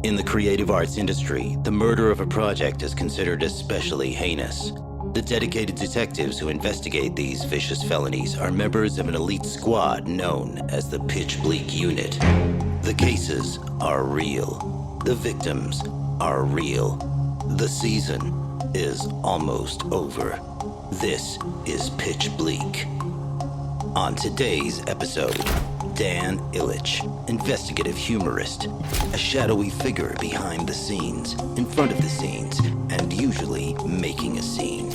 In the creative arts industry, the murder of a project is considered especially heinous. The dedicated detectives who investigate these vicious felonies are members of an elite squad known as the Pitch Bleak Unit. The cases are real. The victims are real. The season is almost over. This is Pitch Bleak. On today's episode, Dan Ilic, investigative humorist, a shadowy figure behind the scenes, in front of the scenes, and usually making a scene.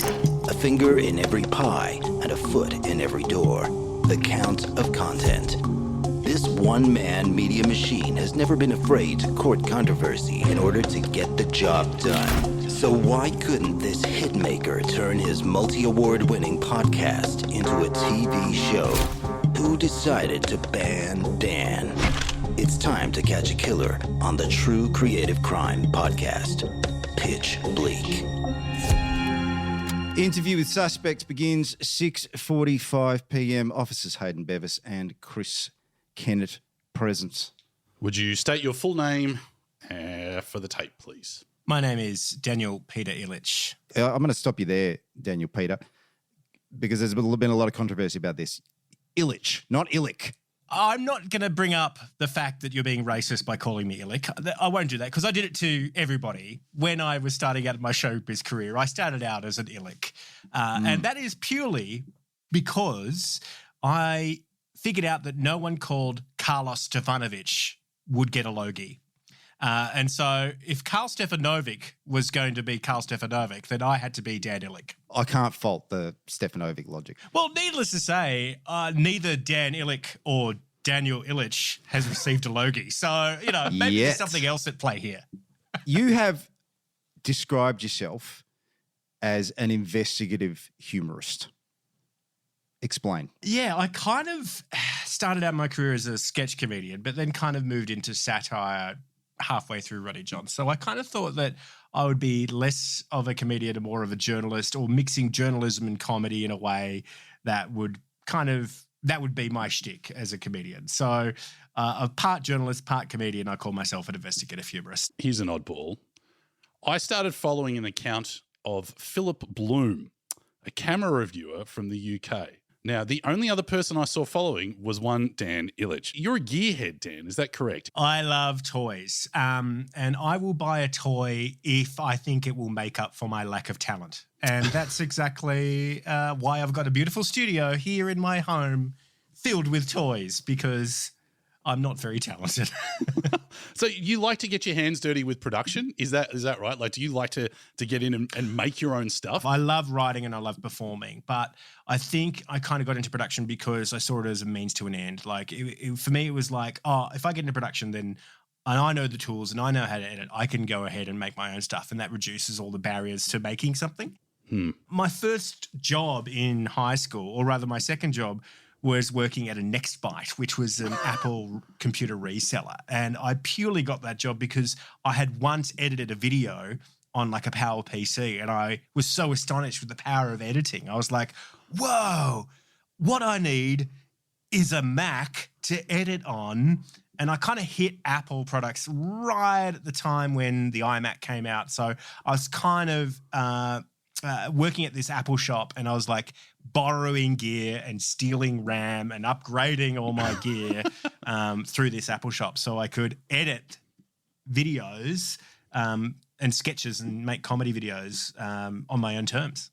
A finger in every pie and a foot in every door. The count of content. This one-man media machine has never been afraid to court controversy in order to get the job done. So why couldn't this hitmaker turn his multi-award winning podcast into a TV show? Who decided to ban Dan? It's time to catch a killer on the True Creative Crime Podcast, Pitch Bleak. Interview with suspects begins 6:45 p.m. Officers Hayden Bevis and Chris Kennett present. Would you state your full name for the tape, please? My name is Daniel Peter Ilic. I'm going to stop you there, Daniel Peter, because there's been a lot of controversy about this. Ilic, not Ilic. I'm not going to bring up the fact that you're being racist by calling me Ilic. I won't do that because I did it to everybody when I was starting out my showbiz career. I started out as an Ilic. And that is purely because I figured out that no one called Carlos Stefanovic would get a Logie. And so if Karl Stefanovic was going to be Karl Stefanovic, then I had to be Dan Ilic. I can't fault the Stefanovic logic. Well, needless to say, neither Dan Ilic or Daniel Ilic has received a Logie. So, maybe there's something else at play here. You have described yourself as an investigative humorist. Explain. Yeah, I kind of started out my career as a sketch comedian, but then kind of moved into satire halfway through Roddy John. So I kind of thought that I would be less of a comedian and more of a journalist, or mixing journalism and comedy in a way that would be my shtick as a comedian. So a part journalist, part comedian, I call myself an investigative humorist. Here's an oddball. I started following an account of Philip Bloom, a camera reviewer from the UK. Now, the only other person I saw following was one Dan Ilic. You're a gearhead, Dan. Is that correct? I love toys, and I will buy a toy if I think it will make up for my lack of talent. And that's exactly why I've got a beautiful studio here in my home filled with toys, because I'm not very talented. So you like to get your hands dirty with production? Is that right? Like, do you like to get in and make your own stuff? I love writing and I love performing, but I think I kind of got into production because I saw it as a means to an end. Like for me, it was like, if I get into production, then and I know the tools and I know how to edit, I can go ahead and make my own stuff, and that reduces all the barriers to making something. My first job in high school, or rather my second job, was working at a Nextbyte, which was an Apple computer reseller. And I purely got that job because I had once edited a video on like a Power PC, and I was so astonished with the power of editing. I was like, whoa, what I need is a Mac to edit on. And I kind of hit Apple products right at the time when the iMac came out. So I was kind of working at this Apple shop, and I was like borrowing gear and stealing RAM and upgrading all my gear through this Apple shop so I could edit videos and sketches and make comedy videos on my own terms.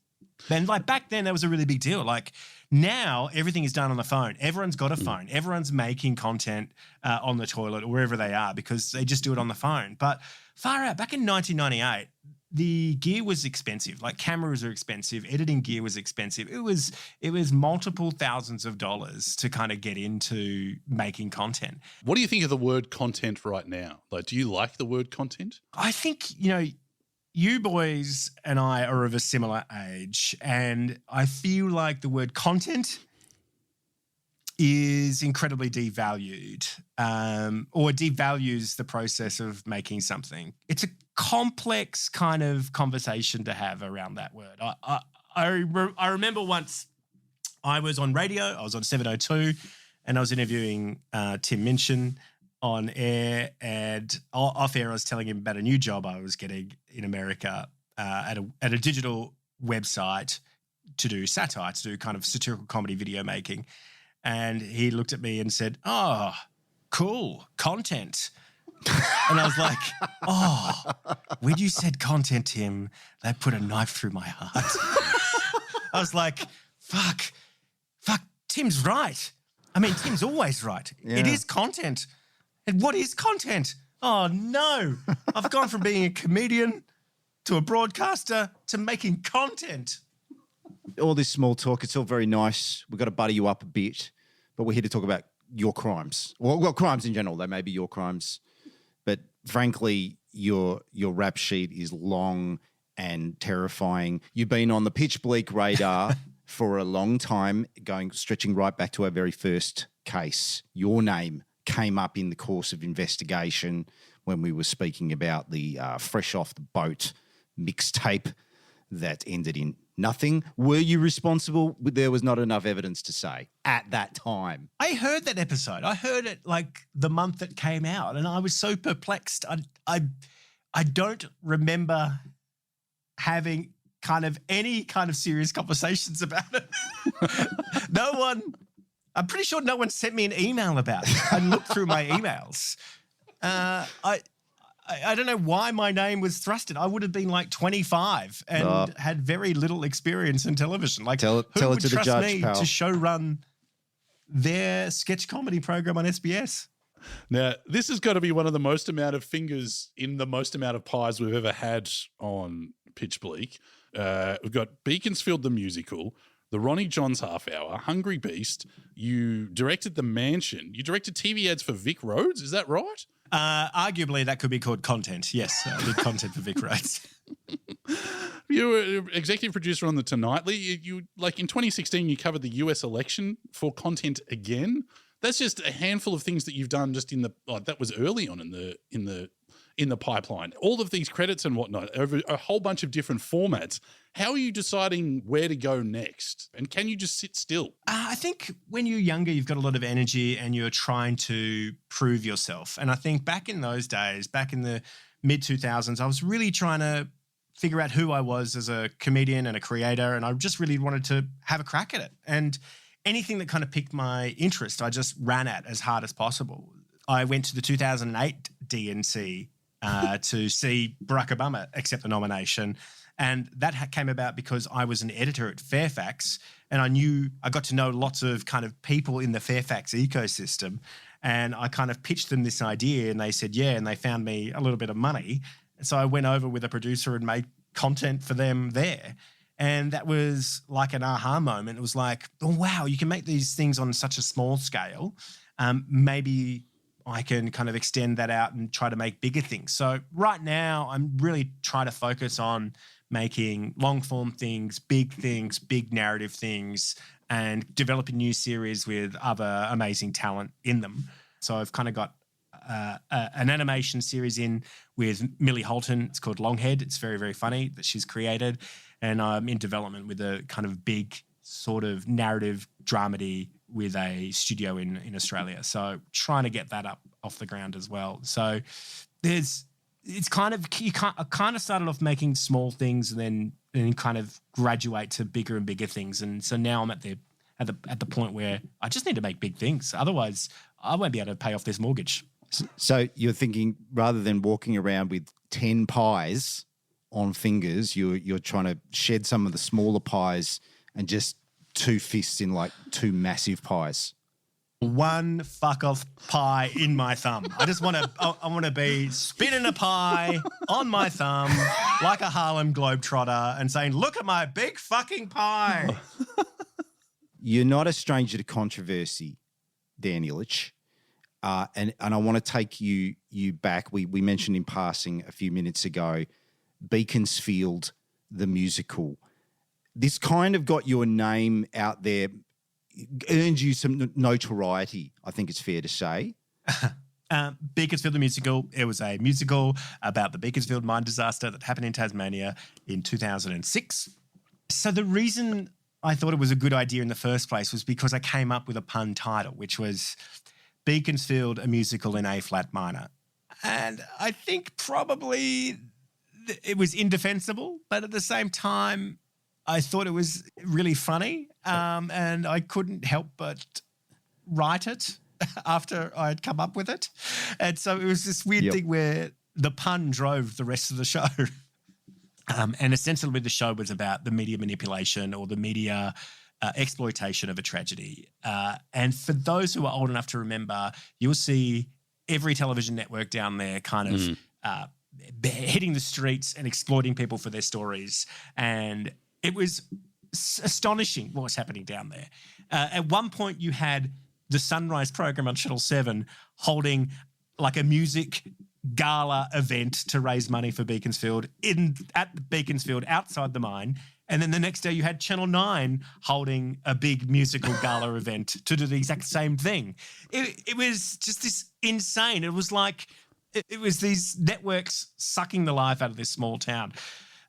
Then, like, back then, that was a really big deal. Like, now everything is done on the phone. Everyone's got a phone. Everyone's making content on the toilet or wherever they are because they just do it on the phone. But far out, back in 1998, the gear was expensive. Like, cameras are expensive. Editing gear was expensive. It was multiple thousands of dollars to kind of get into making content. What do you think of the word content right now? Like, do you like the word content? I think, you boys and I are of a similar age, and I feel like the word content is incredibly devalued, or devalues the process of making something. It's a complex kind of conversation to have around that word. I remember once I was on radio, I was on 702, and I was interviewing Tim Minchin, on air, and off air I was telling him about a new job I was getting in America at a digital website to do satire, to do kind of satirical comedy video making. And he looked at me and said, "Oh, cool, content." And I was like, "Oh, when you said content, Tim, that put a knife through my heart." I was like, fuck, Tim's right. I mean, Tim's always right. Yeah. It is content. And what is content? Oh, no. I've gone from being a comedian to a broadcaster to making content. All this small talk, it's all very nice. We've got to butter you up a bit, but we're here to talk about your crimes. Well, crimes in general. They may be your crimes. But frankly, your rap sheet is long and terrifying. You've been on the Pitch Bleak radar for a long time, stretching right back to our very first case. Your name came up in the course of investigation when we were speaking about the Fresh Off the Boat mixtape that ended in nothing. Were you responsible? There was not enough evidence to say at that time. I heard that episode. I heard it like the month it came out, and I was so perplexed. I don't remember having kind of any kind of serious conversations about it. I'm pretty sure no one sent me an email about it. I looked through my emails. I don't know why my name was thrusted. I would have been like 25 and had very little experience in television. Like, tell who it would to the trust judge, me pal. to show run their sketch comedy program on SBS? Now, this has got to be one of the most amount of fingers in the most amount of pies we've ever had on Pitch Bleak. We've got Beaconsfield the musical, the Ronnie Johns Half-Hour, Hungry Beast. You directed The Mansion. You directed TV ads for Vic Roads. Is that right? Arguably, that could be called content. Yes, I did content for Vic Roads. You were executive producer on The Tonightly. You like in 2016, you covered the US election for content again. That's just a handful of things that you've done just in the that was early on in the pipeline. All of these credits and whatnot over a whole bunch of different formats. How are you deciding where to go next? And can you just sit still? I think when you're younger, you've got a lot of energy and you're trying to prove yourself. And I think back in those days, back in the mid-2000s, I was really trying to figure out who I was as a comedian and a creator, and I just really wanted to have a crack at it. And anything that kind of piqued my interest, I just ran at as hard as possible. I went to the 2008 DNC to see Barack Obama accept the nomination. And that came about because I was an editor at Fairfax, and I got to know lots of kind of people in the Fairfax ecosystem. And I kind of pitched them this idea, and they said, yeah, and they found me a little bit of money. And so I went over with a producer and made content for them there. And that was like an aha moment. It was like, oh, wow, you can make these things on such a small scale. Maybe I can kind of extend that out and try to make bigger things. So right now, I'm really trying to focus on making long-form things, big narrative things, and developing new series with other amazing talent in them. So I've kind of got an animation series in with Millie Holton. It's called Longhead. It's very, very funny that she's created. And I'm in development with a kind of big sort of narrative dramedy with a studio in Australia. So trying to get that up off the ground as well. So it's kind of, I kind of started off making small things and then kind of graduate to bigger and bigger things. And so now I'm at the point where I just need to make big things. Otherwise, I won't be able to pay off this mortgage. So you're thinking rather than walking around with 10 pies on fingers, you're trying to shed some of the smaller pies and just two fists in like two massive pies. One fuck off pie in my thumb. I just want to. I want to be spinning a pie on my thumb like a Harlem Globetrotter and saying, "Look at my big fucking pie." You're not a stranger to controversy, Dan Ilic, and I want to take you back. We mentioned in passing a few minutes ago, Beaconsfield, the musical. This kind of got your name out there. Earned you some notoriety, I think it's fair to say. Beaconsfield the musical. It was a musical about the Beaconsfield mine disaster that happened in Tasmania in 2006. So the reason I thought it was a good idea in the first place was because I came up with a pun title, which was Beaconsfield, a musical in A flat minor. And I think probably it was indefensible, but at the same time, I thought it was really funny, and I couldn't help but write it after I had come up with it. And so it was this weird thing where the pun drove the rest of the show. And essentially the show was about the media manipulation or the media exploitation of a tragedy. And for those who are old enough to remember, you'll see every television network down there kind of hitting the streets and exploiting people for their stories. And it was astonishing what was happening down there. At one point, you had the Sunrise program on Channel 7 holding like a music gala event to raise money for Beaconsfield at Beaconsfield outside the mine. And then the next day you had Channel 9 holding a big musical gala event to do the exact same thing. It was just this insane. It was like it was these networks sucking the life out of this small town.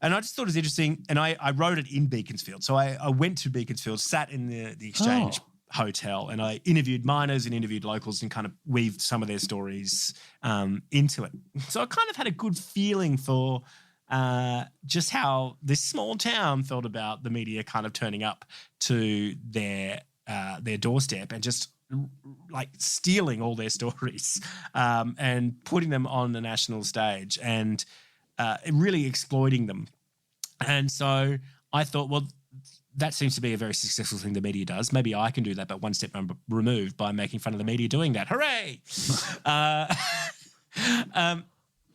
And I just thought it was interesting. And I wrote it in Beaconsfield. So I went to Beaconsfield, sat in the Exchange Hotel, and I interviewed miners and interviewed locals and kind of weaved some of their stories into it. So I kind of had a good feeling for just how this small town felt about the media kind of turning up to their doorstep and just like stealing all their stories and putting them on the national stage and really exploiting them. And so I thought, well, that seems to be a very successful thing the media does. Maybe I can do that, but one step removed by making fun of the media doing that. Hooray!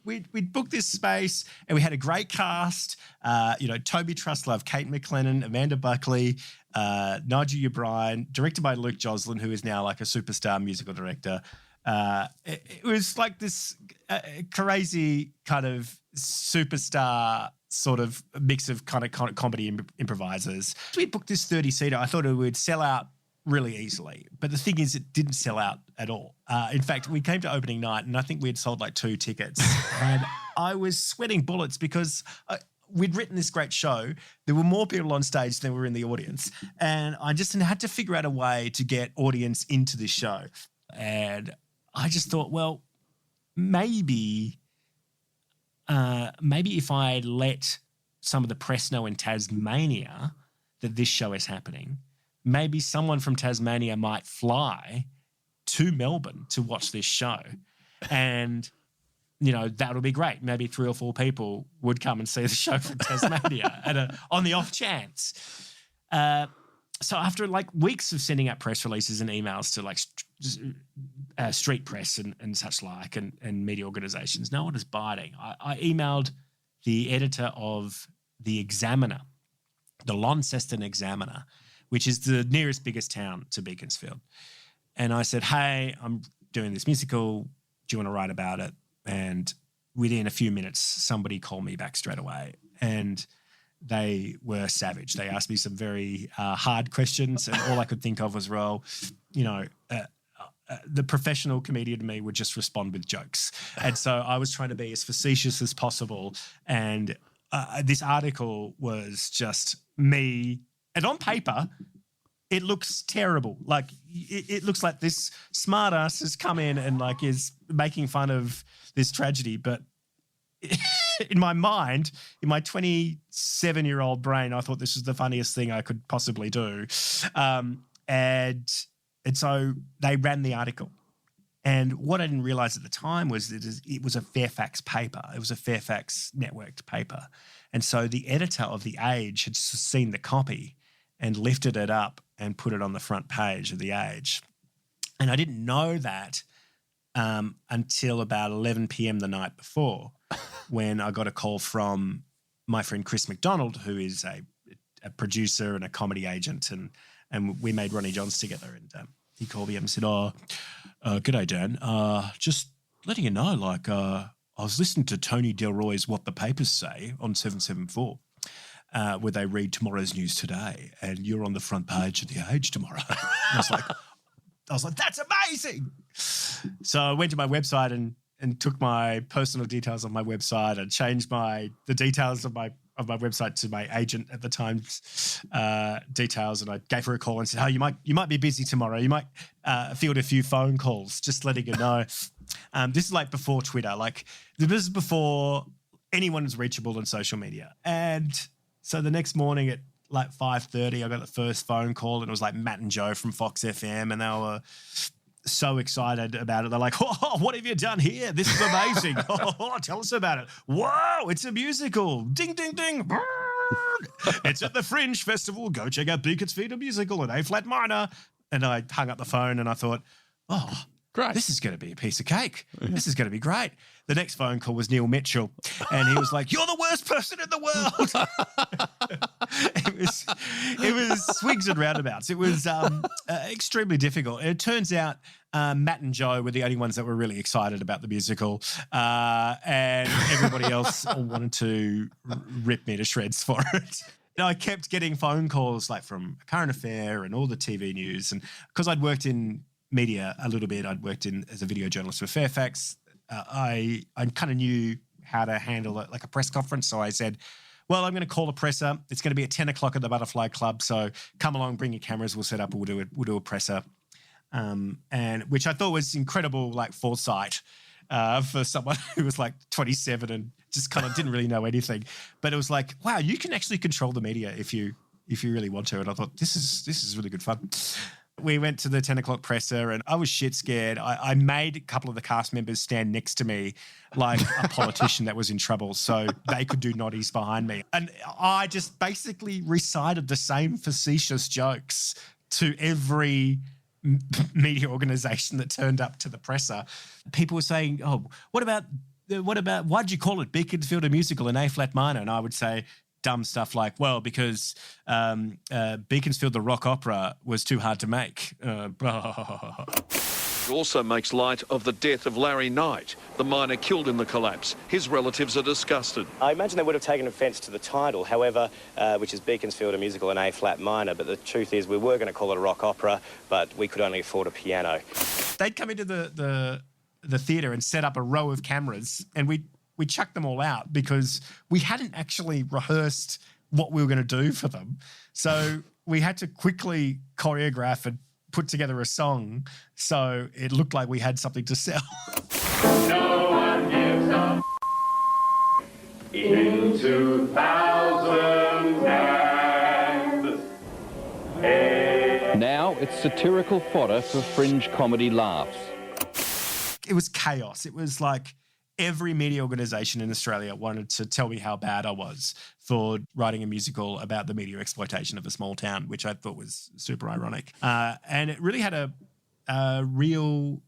We'd booked this space and we had a great cast. Toby Trustlove, Kate McLennan, Amanda Buckley, Nigel O'Brien, directed by Luke Joslin, who is now like a superstar musical director. It was like this crazy kind of superstar sort of mix of kind of comedy improvisers. We booked this 30-seater. I thought it would sell out really easily. But the thing is, it didn't sell out at all. In fact, we came to opening night and I think we had sold like 2 tickets. And I was sweating bullets because we'd written this great show. There were more people on stage than were in the audience. And I just had to figure out a way to get audience into this show. And I just thought, well, maybe if I let some of the press know in Tasmania that this show is happening, maybe someone from Tasmania might fly to Melbourne to watch this show. And, that would be great. Maybe 3 or 4 people would come and see the show from Tasmania on the off chance. So after like weeks of sending out press releases and emails to like street press and such like and media organisations, no one is biting. I emailed the editor of The Examiner, the Launceston Examiner, which is the nearest biggest town to Beaconsfield. And I said, hey, I'm doing this musical. Do you want to write about it? And within a few minutes, somebody called me back straight away. And they were savage. They asked me some very hard questions, and all I could think of was, well, the professional comedian in me would just respond with jokes. And so I was trying to be as facetious as possible. And this article was just me. And on paper, it looks terrible. Like it looks like this smartass has come in and like is making fun of this tragedy. But in my mind, in my 27-year-old brain, I thought this was the funniest thing I could possibly do. And so they ran the article. And what I didn't realize at the time was that it was a Fairfax paper. It was a Fairfax networked paper. And so the editor of The Age had seen the copy and lifted it up and put it on the front page of The Age. And I didn't know that until about 11 p.m. the night before, when I got a call from my friend Chris McDonald, who is a producer and a comedy agent, and we made Ronnie Johns together. And he called me up and said, g'day, Dan. Just letting you know, I was listening to Tony Delroy's What the Papers Say on 774, where they read tomorrow's news today, and you're on the front page of The Age tomorrow. And I was like, that's amazing. So I went to my website and took my personal details on my website and changed the details of my of my website to my agent at the time's details, and I gave her a call and said, "Oh, you might be busy tomorrow. You might field a few phone calls, just letting you know." This is like before Twitter. Like this is before anyone is reachable on social media. And so the next morning at like 5:30, I got the first phone call, and it was like Matt and Joe from Fox FM, and they were so excited about it. They're like, "Oh, what have you done here? This is amazing. Oh, tell us about it. Whoa, it's a musical. Ding, ding, ding. It's at the Fringe Festival. Go check out Beaconsfield, a musical in A flat minor." And I hung up the phone and I thought, "Oh, Great. this is going to be a piece of cake. This is going to be great." The next phone call was Neil Mitchell, and he was like, "You're the worst person in the world." It was swings and roundabouts. It was extremely difficult. And it turns out Matt and Joe were the only ones that were really excited about the musical, and everybody else wanted to rip me to shreds for it. I kept getting phone calls like from Current Affair and all the TV news, and because I'd worked in media a little bit, I'd worked in as a video journalist for Fairfax. I kind of knew how to handle like a press conference, so I said, "Well, I'm going to call a presser. It's going to be at 10 o'clock at the Butterfly Club. So come along, bring your cameras. We'll set up. We'll do a presser," and which I thought was incredible, like foresight for someone who was like 27 and just kind of didn't really know anything. But it was like, wow, you can actually control the media if you really want to. And I thought this is really good fun. We went to the 10 o'clock presser and I was shit scared. I made a couple of the cast members stand next to me like a politician that was in trouble so they could do noddies behind me. And I just basically recited the same facetious jokes to every media organisation that turned up to the presser. People were saying, "Oh, what about, why'd you call it Beaconsfield a musical in A flat minor?" And I would say dumb stuff like, "Well, because Beaconsfield the rock opera was too hard to make." It also makes light of the death of Larry Knight, the miner killed in the collapse. His relatives are disgusted. I imagine they would have taken offence to the title, however, which is Beaconsfield, a musical in A flat minor. But the truth is, we were going to call it a rock opera, but we could only afford a piano. They'd come into the theatre and set up a row of cameras, and we chucked them all out because we hadn't actually rehearsed what we were going to do for them. So we had to quickly choreograph and put together a song so it looked like we had something to sell. No one gives a in 2008. Now it's satirical fodder for fringe comedy laughs. It was chaos. It was like every media organisation in Australia wanted to tell me how bad I was for writing a musical about the media exploitation of a small town, which I thought was super ironic. And it really had a real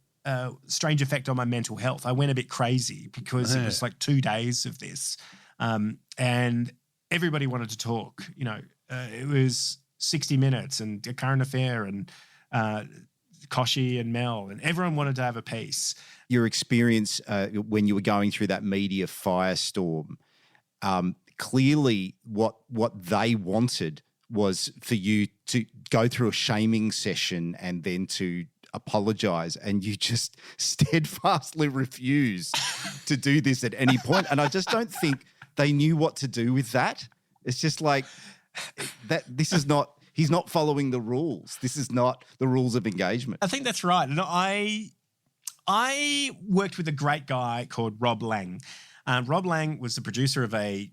strange effect on my mental health. I went a bit crazy because it was like 2 days of this. And everybody wanted to talk. You know, it was 60 Minutes and A Current Affair and Koshy and Mel, and everyone wanted to have a piece. Your experience when you were going through that media firestorm, clearly what they wanted was for you to go through a shaming session and then to apologize, and you just steadfastly refused to do this at any point. And I just don't think they knew what to do with that. It's just like that. This is not. He's not following the rules. This is not the rules of engagement. I think that's right. And I worked with a great guy called Rob Lang. Rob Lang was the producer of a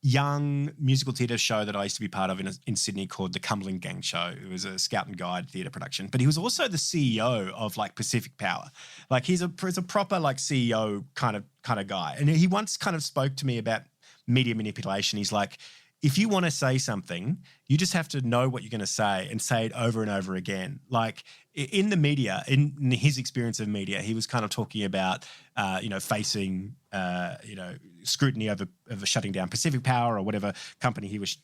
young musical theatre show that I used to be part of in Sydney called the Cumberland Gang Show. It was a Scout and Guide theatre production. But he was also the CEO of like Pacific Power. Like he's a proper like CEO kind of guy. And he once kind of spoke to me about media manipulation. He's like, if you want to say something, you just have to know what you're going to say and say it over and over again. Like in the media, in his experience of media, he was kind of talking about, facing, scrutiny over shutting down Pacific Power or whatever company he was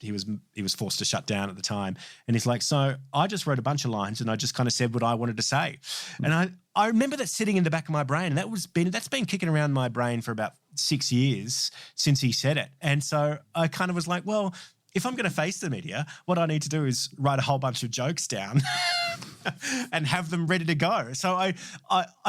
forced to shut down at the time. And he's like, so I just wrote a bunch of lines and I just kind of said what I wanted to say. And I remember that sitting in the back of my brain, and that's been kicking around my brain for about 6 years since he said it. And so I kind of was like, well, if I'm going to face the media, what I need to do is write a whole bunch of jokes down and have them ready to go. So I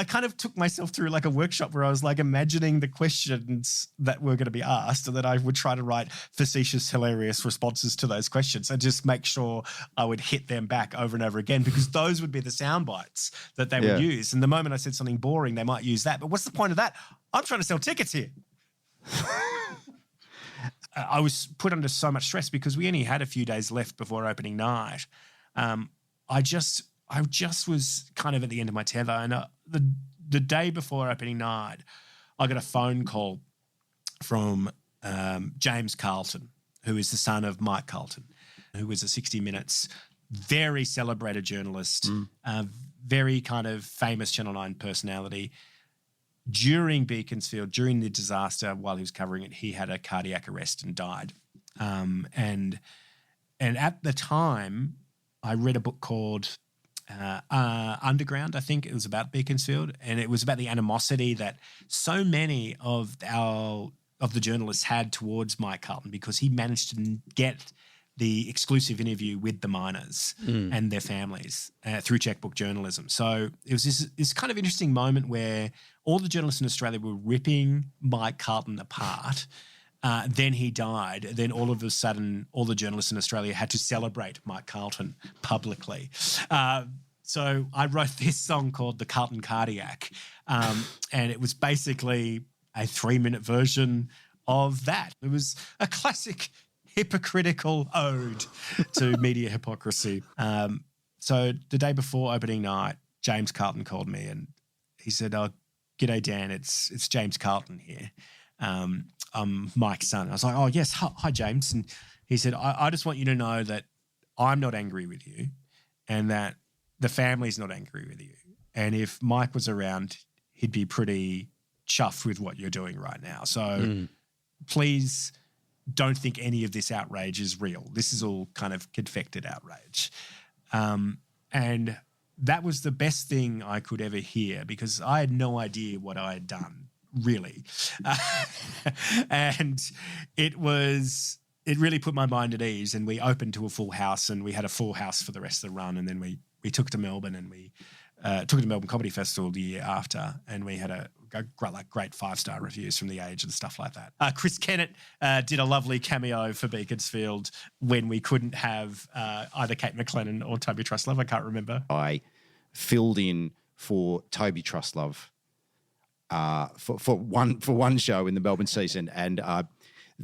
kind of took myself through like a workshop where I was like imagining the questions that were going to be asked, and that I would try to write facetious, hilarious responses to those questions and just make sure I would hit them back over and over again, because those would be the sound bites that they would use. And the moment I said something boring, they might use that. But what's the point of that? I'm trying to sell tickets here. I was put under so much stress because we only had a few days left before opening night. I just was kind of at the end of my tether. And the day before opening night, I got a phone call from James Carlton, who is the son of Mike Carlton, who was a 60 Minutes very celebrated journalist, very kind of famous Channel 9 personality. During Beaconsfield, during the disaster, while he was covering it, he had a cardiac arrest and died. And at the time, I read a book called Underground, I think it was about Beaconsfield, and it was about the animosity that so many of the journalists had towards Mike Carlton, because he managed to get the exclusive interview with the miners and their families through checkbook journalism. So it was this kind of interesting moment where all the journalists in Australia were ripping Mike Carlton apart. Then he died. Then all of a sudden, all the journalists in Australia had to celebrate Mike Carlton publicly. So I wrote this song called The Carlton Cardiac. And it was basically a 3-minute version of that. It was a classic hypocritical ode to media hypocrisy. So the day before opening night, James Carlton called me and he said, "Oh, g'day, Dan. It's James Carlton here. I'm Mike's son." I was like, "Oh, yes. Hi, James." And he said, I just want you to know that I'm not angry with you and that the family's not angry with you. And if Mike was around, he'd be pretty chuffed with what you're doing right now. So please don't think any of this outrage is real. This is all kind of confected outrage." And that was the best thing I could ever hear, because I had no idea what I had done, really. And it really put my mind at ease, and we opened to a full house, and we had a full house for the rest of the run. And then we took to Melbourne, and we took it to Melbourne Comedy Festival the year after, and we had great 5-star reviews from The Age and stuff like that. Chris Kennett did a lovely cameo for Beaconsfield when we couldn't have either Kate McLennan or Toby Truslove. I can't remember. I filled in for Toby Truslove for one show in the Melbourne season, and I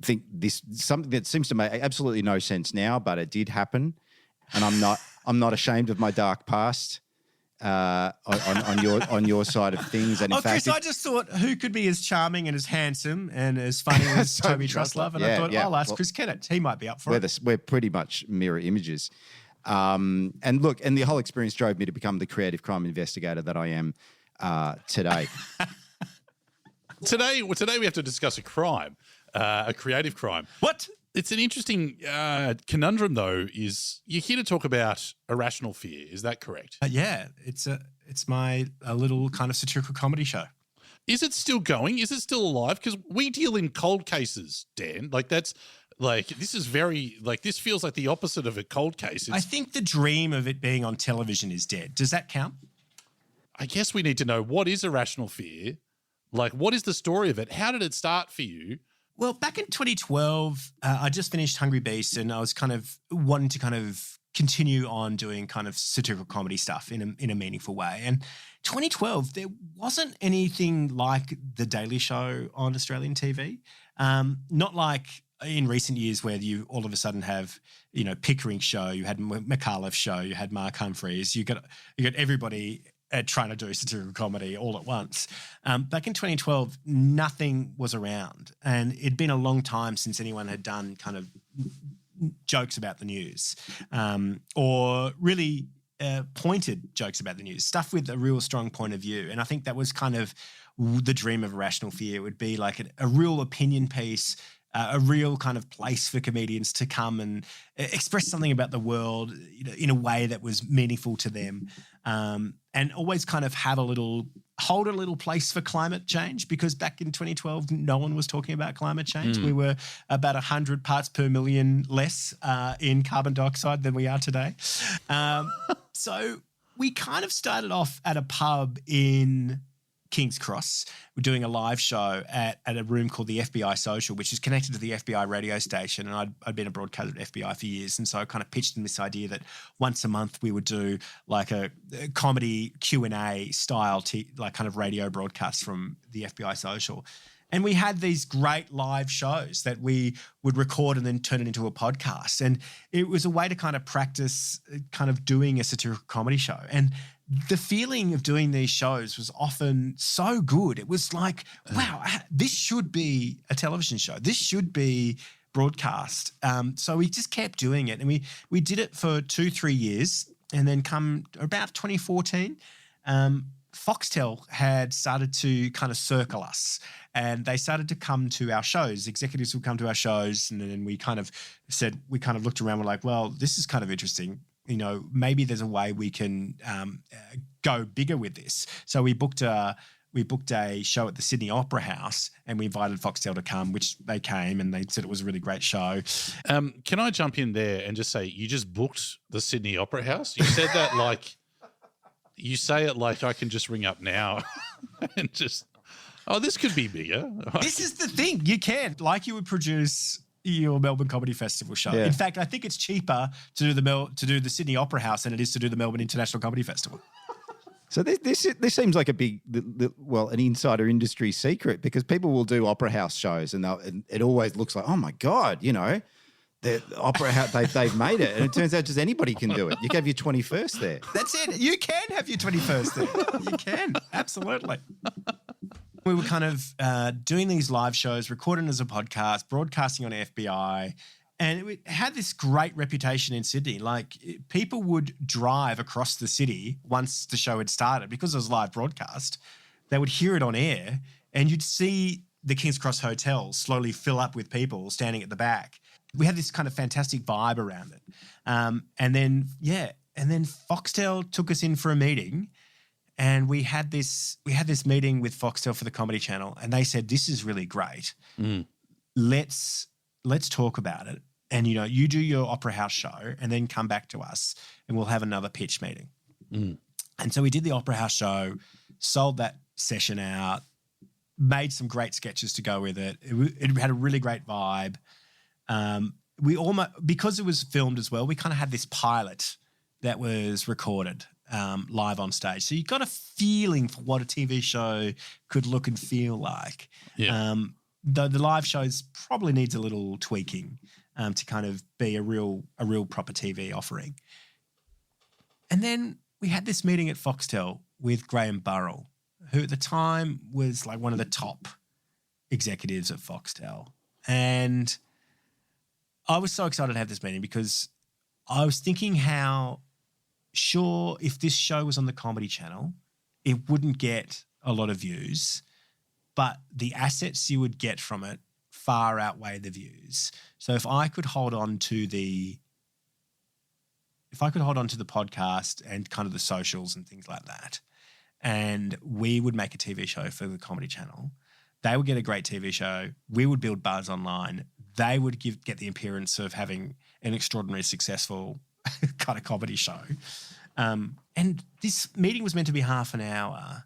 think this something that seems to make absolutely no sense now, but it did happen, and I'm not ashamed of my dark past. On your side of things, and in fact, Chris, I just thought, who could be as charming and as handsome and as funny as Toby Truslove? And I thought, I'll ask Chris Kennett. He might be up for it. We're pretty much mirror images. And look, and the whole experience drove me to become the creative crime investigator that I am today. Today we have to discuss a crime, a creative crime. What? It's an interesting conundrum, though. Is you're here to talk about irrational fear? Is that correct? Yeah, it's my little kind of satirical comedy show. Is it still going? Is it still alive? Because we deal in cold cases, Dan. This feels like the opposite of a cold case. I think the dream of it being on television is dead. Does that count? I guess we need to know, what is irrational fear? Like, what is the story of it? How did it start for you? Well, back in 2012, I just finished Hungry Beast, and I was kind of wanting to kind of continue on doing kind of satirical comedy stuff in a meaningful way. And 2012, there wasn't anything like The Daily Show on Australian TV. Not like in recent years where you all of a sudden have, Pickering show, you had McAuliffe show, you had Mark Humphreys, you got everybody trying to do satirical comedy all at once. Back in 2012, nothing was around, and it'd been a long time since anyone had done kind of jokes about the news, or really pointed jokes about the news, stuff with a real strong point of view. And I think that was kind of the dream of Irrational Fear. It would be like a real opinion piece, a real kind of place for comedians to come and express something about the world in a way that was meaningful to them, and always kind of hold a little place for climate change, because back in 2012, no one was talking about climate change. We were about 100 parts per million less in carbon dioxide than we are today. So we kind of started off at a pub in King's Cross. We're doing a live show at a room called the FBI Social, which is connected to the FBI radio station. And I'd been a broadcaster at FBI for years. And so I kind of pitched in this idea that once a month we would do like a comedy Q&A style, like kind of radio broadcast from the FBI Social. And we had these great live shows that we would record and then turn it into a podcast. And it was a way to kind of practice kind of doing a satirical comedy show. And the feeling of doing these shows was often so good. It was like, wow, this should be a television show. This should be broadcast. So we just kept doing it. And we did it for 2-3 years. And then come about 2014, Foxtel had started to kind of circle us, and they started to come to our shows. Executives would come to our shows, and then we kind of looked around, we're like, well, this is kind of interesting. You know, maybe there's a way we can go bigger with this. So we booked a show at the Sydney Opera House, and we invited Foxtel to come, which they came, and they said it was a really great show. Can I jump in there and just say, you just booked the Sydney Opera House? You said that like... You say it like I can just ring up now and just, this could be bigger. This is the thing. You can, like you would produce your Melbourne Comedy Festival show. Yeah. In fact, I think it's cheaper to do the Sydney Opera House than it is to do the Melbourne International Comedy Festival. So this seems like a big, an insider industry secret, because people will do opera house shows and it always looks like, oh my God, you know, the opera house, they've made it. And it turns out just anybody can do it. You gave your 21st there. That's it. You can have your 21st there. You can. Absolutely. We were kind of doing these live shows, recording as a podcast, broadcasting on FBI. And it had this great reputation in Sydney. Like, people would drive across the city once the show had started, because it was live broadcast. They would hear it on air, and you'd see the King's Cross Hotel slowly fill up with people standing at the back. We had this kind of fantastic vibe around it. And then Foxtel took us in for a meeting, and we had this meeting with Foxtel for the Comedy Channel, and they said, this is really great. Let's talk about it. And, you know, you do your opera house show and then come back to us and we'll have another pitch meeting. And so we did the opera house show, sold that session out, made some great sketches to go with it. It had a really great vibe. We almost, because it was filmed as well, we kind of had this pilot that was recorded live on stage. So you got a feeling for what a TV show could look and feel like. Yeah. The live shows probably needs a little tweaking to kind of be a real proper TV offering. And then we had this meeting at Foxtel with Graham Burrell, who at the time was like one of the top executives at Foxtel. And I was so excited to have this meeting because I was thinking how, sure, if this show was on the Comedy Channel, it wouldn't get a lot of views, but the assets you would get from it far outweigh the views. So if I could hold on to the podcast and kind of the socials and things like that, and we would make a TV show for the Comedy Channel, they would get a great TV show. We would build buzz online. They would get the appearance of having an extraordinarily successful kind of comedy show. And this meeting was meant to be half an hour.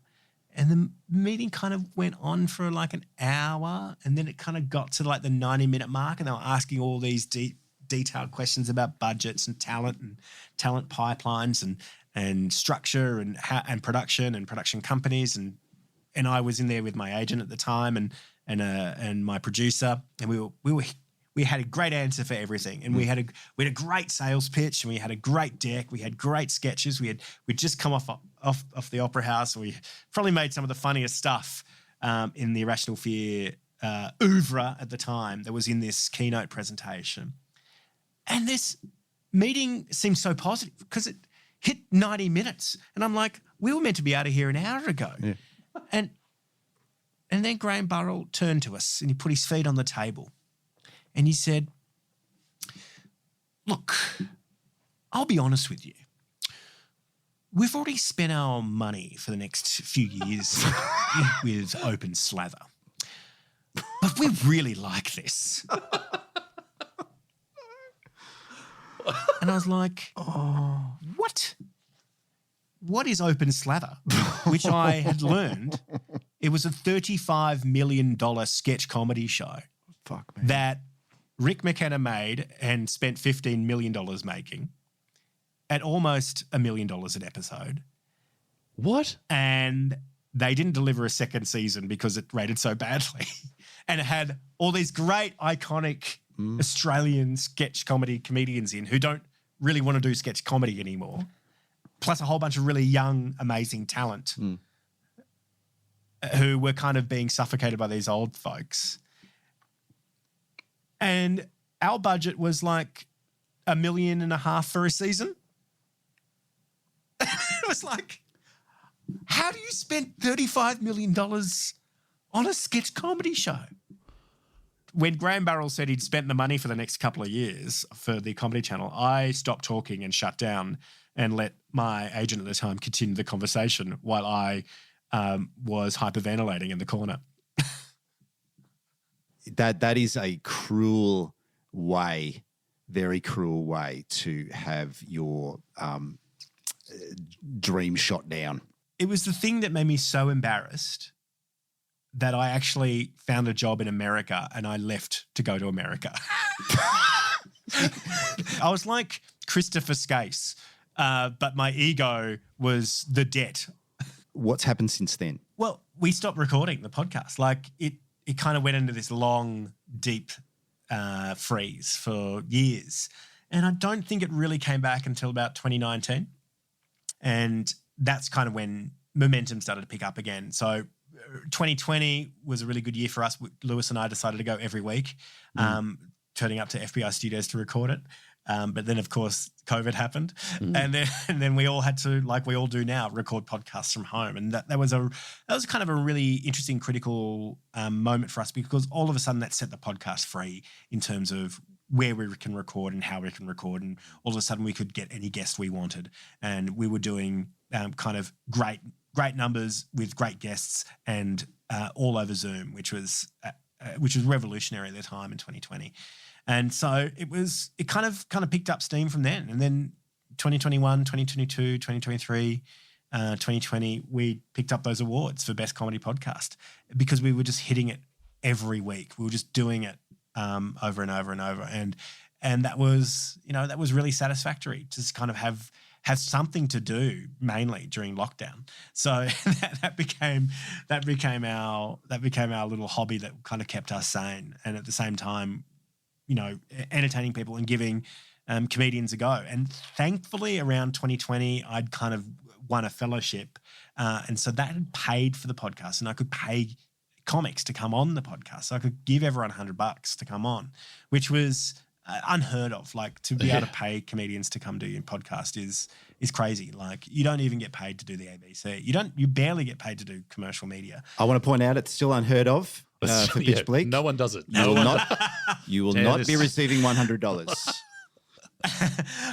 And the meeting kind of went on for like an hour, and then it kind of got to like the 90-minute mark, and they were asking all these detailed questions about budgets and talent pipelines and structure and production companies, and I was in there with my agent at the time and my producer, and we had a great answer for everything, and we had a great sales pitch, and we had a great deck, we had great sketches, we'd just come off the Opera House, and we probably made some of the funniest stuff in the Irrational Fear oeuvre at the time that was in this keynote presentation. And this meeting seemed so positive because it hit 90 minutes, and I'm like, we were meant to be out of here an hour ago. Yeah. And then Graham Burrell turned to us and he put his feet on the table and he said, look, I'll be honest with you. We've already spent our money for the next few years with Open Slather. But we really like this. And I was like, oh, what? what is Open Slather? Which I had learned it was a $35 million sketch comedy show. Fuck, man. That Rick McKenna made and spent $15 million making at almost $1 million an episode. What? And they didn't deliver a second season because it rated so badly. And it had all these great, iconic Australian sketch comedy comedians in who don't really want to do sketch comedy anymore, plus a whole bunch of really young, amazing talent who were kind of being suffocated by these old folks. And our budget was like $1.5 million for a season. It was like, how do you spend $35 million on a sketch comedy show? When Graham Barrell said he'd spent the money for the next couple of years for the Comedy Channel, I stopped talking and shut down and let my agent at the time continue the conversation while I was hyperventilating in the corner. That is a cruel way, very cruel way to have your dream shot down. It was the thing that made me so embarrassed that I actually found a job in America and I left to go to America. I was like Christopher Skase, but my ego was the debt. What's happened since then? Well, we stopped recording the podcast. Like it kind of went into this long, deep freeze for years. And I don't think it really came back until about 2019. And that's kind of when momentum started to pick up again. So 2020 was a really good year for us. Lewis and I decided to go every week, turning up to FBI studios to record it. But then, of course, COVID happened. And then we all had to, like we all do now, record podcasts from home. And that was kind of a really interesting, critical moment for us because all of a sudden that set the podcast free in terms of where we can record and how we can record. And all of a sudden we could get any guest we wanted. And we were doing kind of great numbers with great guests and all over Zoom, which was revolutionary at the time in 2020. And so it kind of picked up steam from then. And then 2021, 2022, 2023, 2020, we picked up those awards for Best Comedy Podcast because we were just hitting it every week. We were just doing it over and over and over. And that was really satisfactory to just kind of have something to do mainly during lockdown. So that became our little hobby that kind of kept us sane. And at the same time, entertaining people and giving comedians a go. And thankfully around 2020, I'd kind of won a fellowship. And so that had paid for the podcast and I could pay comics to come on the podcast. So I could give everyone $100 to come on, which was unheard of. Like to be able to pay comedians to come do your podcast is crazy. Like you don't even get paid to do the ABC. You barely get paid to do commercial media. I want to point out it's still unheard of for Pitch Bleak. No one does it. You will not be receiving $100.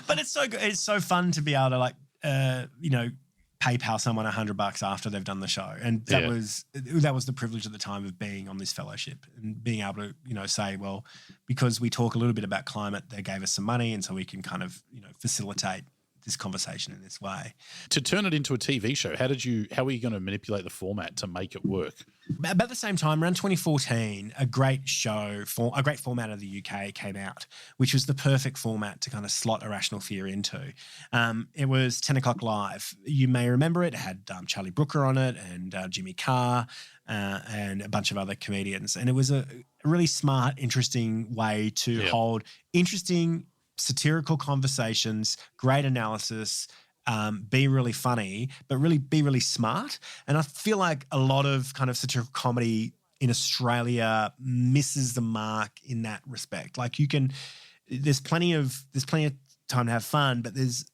But it's so fun to be able to PayPal someone $100 after they've done the show. And that was the privilege at the time of being on this fellowship and being able to, say, well, because we talk a little bit about climate, they gave us some money and so we can kind of, facilitate this conversation in this way. To turn it into a TV show, how were you going to manipulate the format to make it work? About the same time, around 2014, a great format of the UK came out, which was the perfect format to kind of slot Irrational Fear into. It was 10 o'clock live. You may remember it. It had Charlie Brooker on it and Jimmy Carr and a bunch of other comedians. And it was a really smart, interesting way to hold interesting satirical conversations, great analysis, be really funny, but really be really smart. And I feel like a lot of kind of satirical comedy in Australia misses the mark in that respect. Like there's plenty of time to have fun, but there's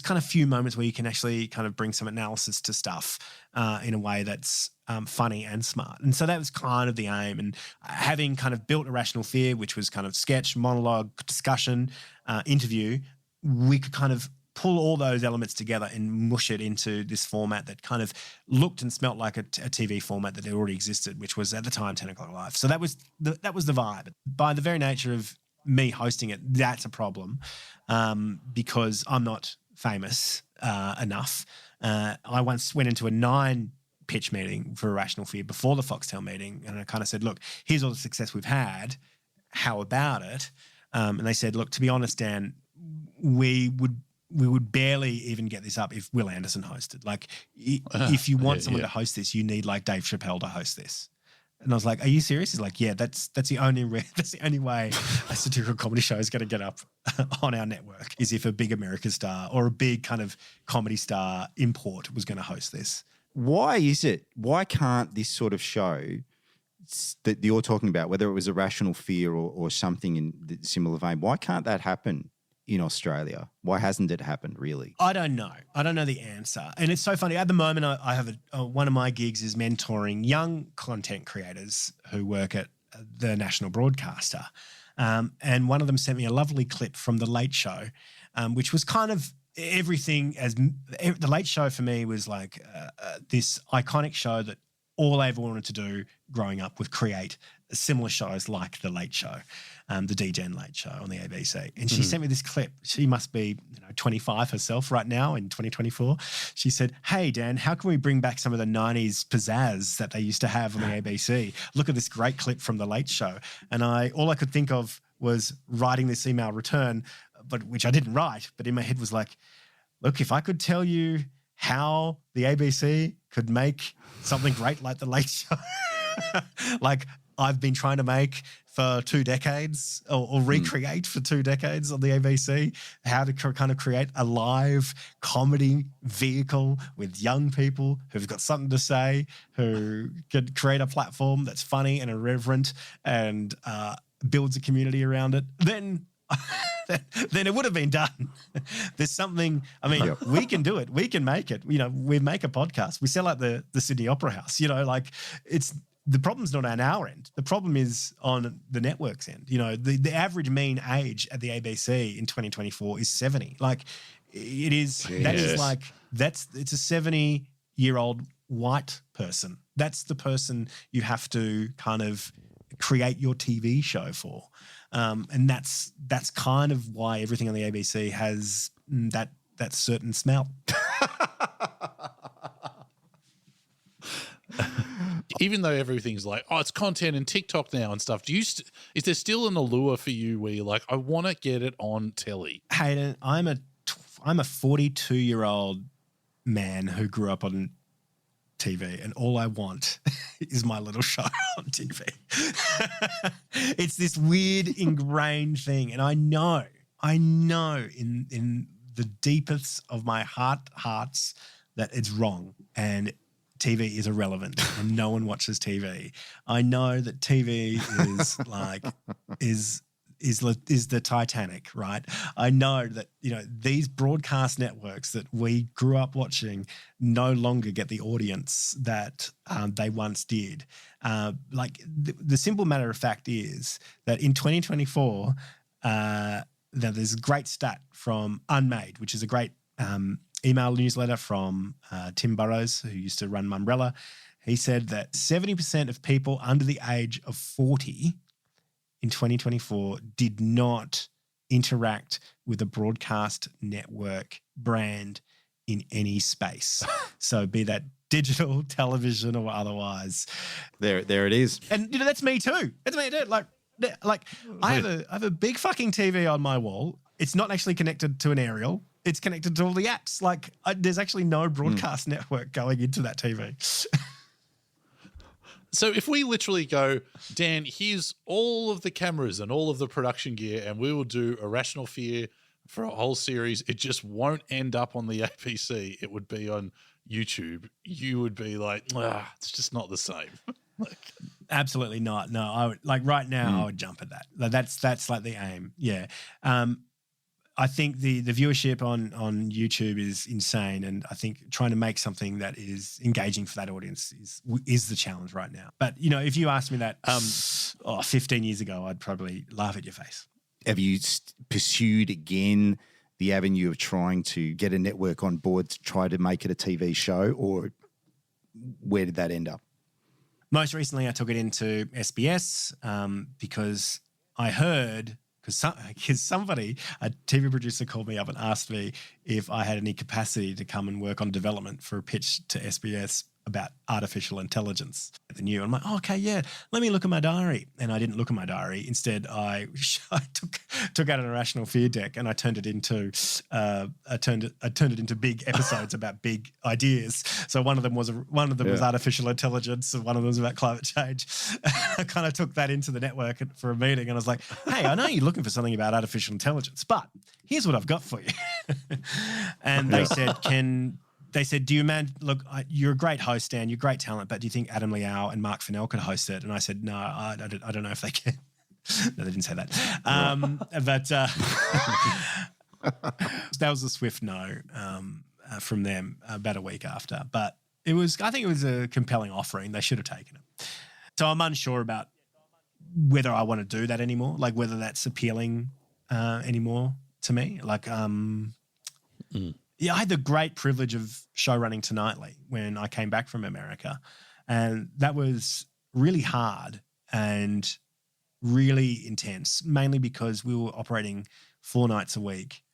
kind of few moments where you can actually kind of bring some analysis to stuff in a way that's funny and smart. And so that was kind of the aim. And having kind of built Irrational Fear, which was kind of sketch, monologue, discussion, interview, we could kind of pull all those elements together and mush it into this format that kind of looked and smelt like a TV format that already existed, which was at the time 10 o'clock live. So that was the vibe. By the very nature of me hosting it, that's a problem because I'm not famous enough. I once went into a 9 pitch meeting for Irrational Fear before the Foxtel meeting, and I kind of said, look, here's all the success we've had. How about it? And they said, look, to be honest, Dan, we would barely even get this up if Will Anderson hosted. Like, if you want someone to host this, you need like Dave Chappelle to host this. And I was like, "Are you serious?" He's like, "Yeah, that's the only way a satirical comedy show is going to get up on our network is if a big American star or a big kind of comedy star import was going to host this." Why is it? Why can't this sort of show that you're talking about, whether it was Irrational Fear or something in the similar vein, why can't that happen in Australia? Why hasn't it happened, really? I don't know. I don't know the answer. And it's so funny. At the moment, I have one of my gigs is mentoring young content creators who work at the national broadcaster. And one of them sent me a lovely clip from The Late Show, which was kind of everything as The Late Show for me was like this iconic show that all I ever wanted to do growing up was create similar shows like The Late Show, the DGen Late Show on the ABC. And she sent me this clip. She must be 25 herself right now in 2024. She said, "Hey, Dan, how can we bring back some of the 90s pizzazz that they used to have on the ABC? Look at this great clip from The Late Show." And all I could think of was writing this email return, but which I didn't write, but in my head was like, look, if I could tell you how the ABC could make something great like The Late Show, like I've been trying to make for 2 decades or recreate for 2 decades on the ABC, how to kind of create a live comedy vehicle with young people who've got something to say, who could create a platform that's funny and irreverent and builds a community around it, then it would have been done. There's something, I mean, we can do it. We can make it. We make a podcast. We sell out the Sydney Opera House, like the problem's not on our end. The problem is on the network's end. The average mean age at the ABC in 2024 is 70. Like it is, that is like, it's a 70-year-old white person. That's the person you have to kind of create your TV show for. And that's kind of why everything on the ABC has that certain smell. Even though everything's like, oh, it's content and TikTok now and stuff, is there still an allure for you where you're like, I want to get it on telly? Hayden, I'm a 42-year-old man who grew up on TV, and all I want is my little show on TV. It's this weird ingrained thing, and I know in the deepest of my hearts that it's wrong and TV is irrelevant and no one watches TV. I know that TV is like is the Titanic, right? I know that these broadcast networks that we grew up watching no longer get the audience that they once did. Like the simple matter of fact is that in 2024, there's a great stat from Unmade, which is a great email newsletter from Tim Burrows, who used to run Mumbrella. He said that 70% of people under the age of 40 in 2024 did not interact with a broadcast network brand in any space. So be that digital, television, or otherwise. There it is. And that's me too. That's me too. Like I have a big fucking TV on my wall. It's not actually connected to an aerial. It's connected to all the apps. Like there's actually no broadcast network going into that TV. So if we literally go, Dan, here's all of the cameras and all of the production gear, and we will do Irrational Fear for a whole series, it just won't end up on the ABC. It would be on YouTube. You would be like, it's just not the same. Absolutely not. No, I would, like right now, I would jump at that. Like that's like the aim. Yeah. I think the viewership on YouTube is insane, and I think trying to make something that is engaging for that audience is the challenge right now. But if you asked me that 15 years ago, I'd probably laugh at your face. Have you pursued again the avenue of trying to get a network on board to try to make it a TV show, or where did that end up? Most recently, I took it into SBS because I heard because somebody, a TV producer, called me up and asked me if I had any capacity to come and work on development for a pitch to SBS about artificial intelligence. The new, I'm like, oh, okay, yeah, let me look at my diary. And I didn't look at my diary. Instead, I took out an Irrational Fear deck and I turned it into big episodes about big ideas. So one of them was artificial intelligence, and one of them was about climate change. I kind of took that into the network for a meeting, and I was like, hey, I know you're looking for something about artificial intelligence, but here's what I've got for you. And they said, do you man, look, you're a great host, Dan, you're great talent, but do you think Adam Liao and Mark Fennell could host it? And I said, no, I don't know if they can. No, they didn't say that. But that was a swift no from them about a week after. But I think it was a compelling offering. They should have taken it. So I'm unsure about whether I want to do that anymore, like whether that's appealing anymore to me. Like, yeah, I had the great privilege of show running Tonightly when I came back from America, and that was really hard and really intense, mainly because we were operating 4 nights a week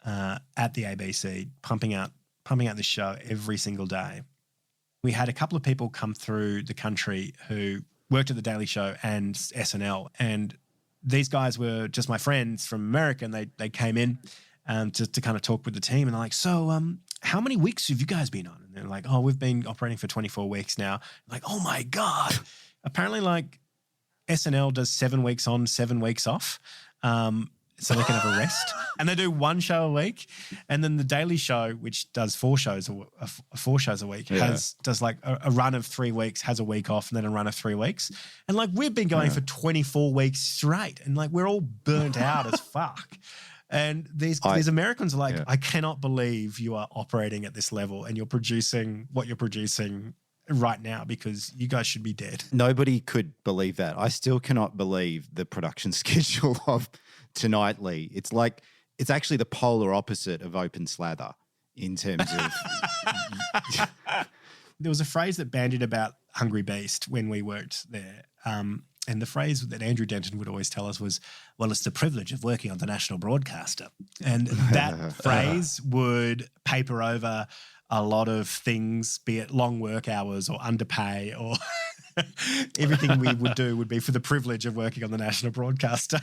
at the ABC, pumping out this show every single day. We had a couple of people come through the country who worked at The Daily Show and SNL, and these guys were just my friends from America, and they came in to kind of talk with the team, and they're like, so how many weeks have you guys been on? And they're like, oh, we've been operating for 24 weeks now. I'm like, oh my God. Apparently, like, SNL does 7 weeks on, 7 weeks off, so they can have a rest. And they do 1 show a week. And then The Daily Show, which does 4 shows a week, does like a run of 3 weeks, has a week off, and then a run of 3 weeks. And like, we've been going for 24 weeks straight, and like, we're all burnt out as fuck. And these Americans are like, I cannot believe you are operating at this level and you're producing what you're producing right now, because you guys should be dead. Nobody could believe that. I still cannot believe the production schedule of Tonightly. It's like, it's actually the polar opposite of Open Slather in terms of... There was a phrase that bandied about Hungry Beast when we worked there. And the phrase that Andrew Denton would always tell us was, well, it's the privilege of working on the national broadcaster. And that phrase would paper over a lot of things, be it long work hours or underpay, or everything we would do would be for the privilege of working on the national broadcaster.